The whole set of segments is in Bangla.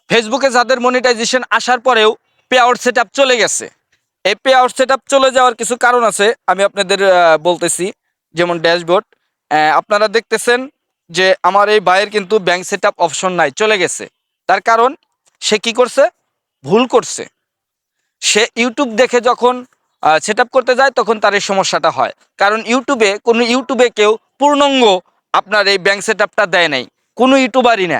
ফেসবুকে যাদের মনিটাইজেশন আসার পরেও পে আউট সেটআপ চলে গেছে, এই পে আউট সেটআপ চলে যাওয়ার কিছু কারণ আছে, আমি আপনাদের বলতেছি। যেমন ড্যাশবোর্ড, আপনারা দেখতেছেন যে আমার এই ভাইয়ের কিন্তু ব্যাংক সেটআপ অপশন নাই, চলে গেছে। তার কারণ সে কি করছে, ভুল করছে। সে ইউটিউব দেখে যখন সেটআপ করতে যায় তখন তার এই সমস্যাটা হয়। কারণ ইউটিউবে কেউ পূর্ণাঙ্গ আপনার এই ব্যাংক সেটআপটা দেয় নাই, কোনো ইউটিউবারই না।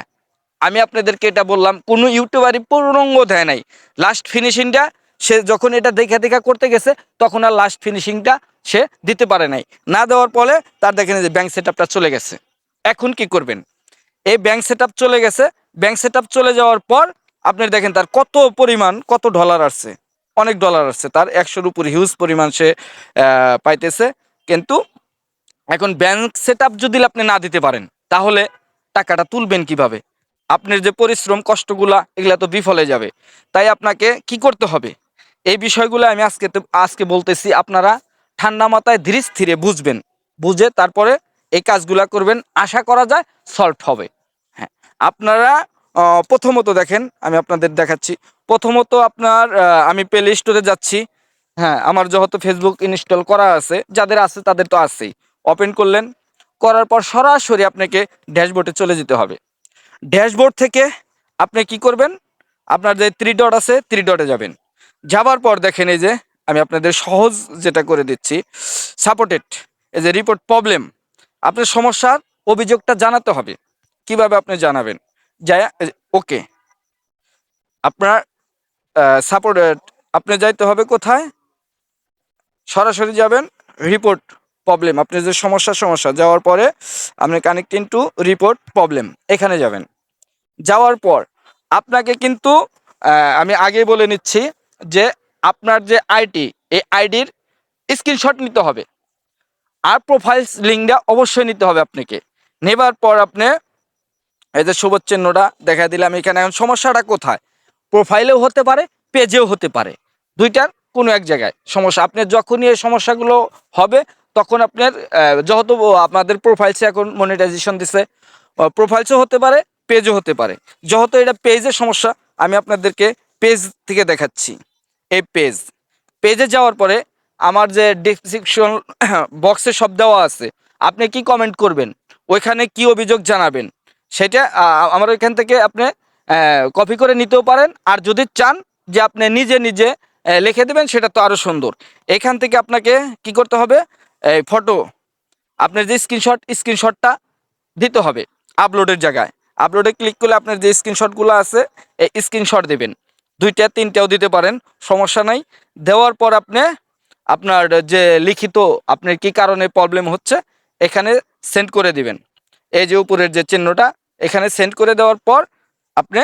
আমি আপনাদেরকে এটা বললাম, কোনো ইউটিউবারই পূর্ণাঙ্গ দেয় নাই। লাস্ট ফিনিশিংটা সে যখন এটা দেখা দেখা করতে গেছে তখন আর লাস্ট ফিনিশিংটা সে দিতে পারে নাই। না দেওয়ার ফলে তার দেখেন যে ব্যাংক সেটআপটা চলে গেছে। এখন কি করবেন, এই ব্যাংক সেটআপ চলে গেছে, ব্যাংক সেটআপ চলে যাওয়ার পর আপনার দেখেন তার কত পরিমাণ, কত ডলার আসছে, অনেক ডলার আসছে তার, 100-র উপরে হিউজ পরিমাণ সে পাইতেছে। কিন্তু এখন ব্যাংক সেটআপ যদি আপনি না দিতে পারেন তাহলে টাকাটা তুলবেন কিভাবে? আপনার যে পরিশ্রম কষ্টগুলা এগুলা তো বিফলে যাবে। তাই আপনাকে কি করতে হবে, এই বিষয়গুলো আমি আজকে বলতেছি। আপনারা ঠান্ডা মাথায় ধীরে স্থিরে বুঝবেন, বুঝে তারপরে এই কাজগুলা করবেন, আশা করা যায় সলভ হবে। হ্যাঁ, আপনারা প্রথমত দেখেন, আমি আপনাদের দেখাচ্ছি। প্রথমত আপনার আমি প্লে স্টোরে যাচ্ছি। হ্যাঁ, আমার যেহেতু ফেসবুক ইনস্টল করা আছে, যাদের আছে তাদের তো আছেই। ওপেন করলেন, করার পর সরাসরি আপনাকে ড্যাশবোর্ডে চলে যেতে হবে। ড্যাশবোর্ড থেকে আপনি কি করবেন, আপনার যে 3 ডট আছে 3 ডটে যাবেন। যাবার পর দেখেন এই যে আমি আপনাদের সহজ যেটা করে দিচ্ছি, সাপোর্টেড, এই যে রিপোর্ট প্রবলেম, আপনার সমস্যার অভিযোগটা জানাতে হবে। কিভাবে আপনি জানাবেন, যায় ওকে আপনার সাপোর্টেড, আপনি যাইতে হবে কোথায়, সরাসরি যাবেন রিপোর্ট প্রবলেম, আপনি যে সমস্যা যাওয়ার পরে আপনি কানেক্টিং টু রিপোর্ট প্রবলেম এখানে যাবেন। যাওয়ার পর আপনাকে কিন্তু আমি আগেই বলে নিচ্ছি যে আপনার যে আইডি, এই আইডির স্ক্রিনশট নিতে হবে, আর প্রোফাইলস লিঙ্কটা অবশ্যই নিতে হবে আপনাকে। নেবার পর আপনি এই যে সবুজ চিহ্নটা দেখা দিলাম, এখানে এখন সমস্যাটা কোথায়, প্রোফাইলেও হতে পারে, পেজেও হতে পারে, দুইটার কোনো এক জায়গায় সমস্যা। আপনার যখনই এই সমস্যাগুলো হবে তখন আপনার যেহেতু আপনাদের প্রোফাইলসে এখন মনিটাইজেশন দিছে, প্রোফাইলসও হতে পারে, পেজও হতে পারে। যেহেতু এটা পেজের সমস্যা, আমি আপনাদেরকে পেজ থেকে দেখাচ্ছি। এই পেজে যাওয়ার পরে আমার যে ডেসক্রিপশন বক্সে সব দেওয়া আছে, আপনি কি কমেন্ট করবেন, ওইখানে কি অভিযোগ জানাবেন, সেটা আমার ওইখান থেকে আপনি কপি করে নিতেও পারেন। আর যদি চান যে আপনি নিজে নিজে লিখে দেবেন, সেটা তো আরও সুন্দর। এখান থেকে আপনাকে কি করতে হবে, এই ফটো, আপনার যে স্ক্রিনশটটা দিতে হবে আপলোডের জায়গায়। আপলোডে ক্লিক করলে আপনার যে স্ক্রিনশটগুলো আছে এই স্ক্রিনশট দেবেন, 2টা 3টাও দিতে পারেন, সমস্যা নাই। দেওয়ার পর আপনি আপনার যে লিখিত আপনার কি কারণে প্রবলেম হচ্ছে এখানে সেন্ড করে দিবেন। এই যে উপরের যে চিহ্নটা, এখানে সেন্ড করে দেওয়ার পর আপনি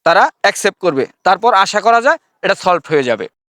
তারা অ্যাকসেপ্ট করবে, তারপর আশা করা যায় এটা সলভ হয়ে যাবে।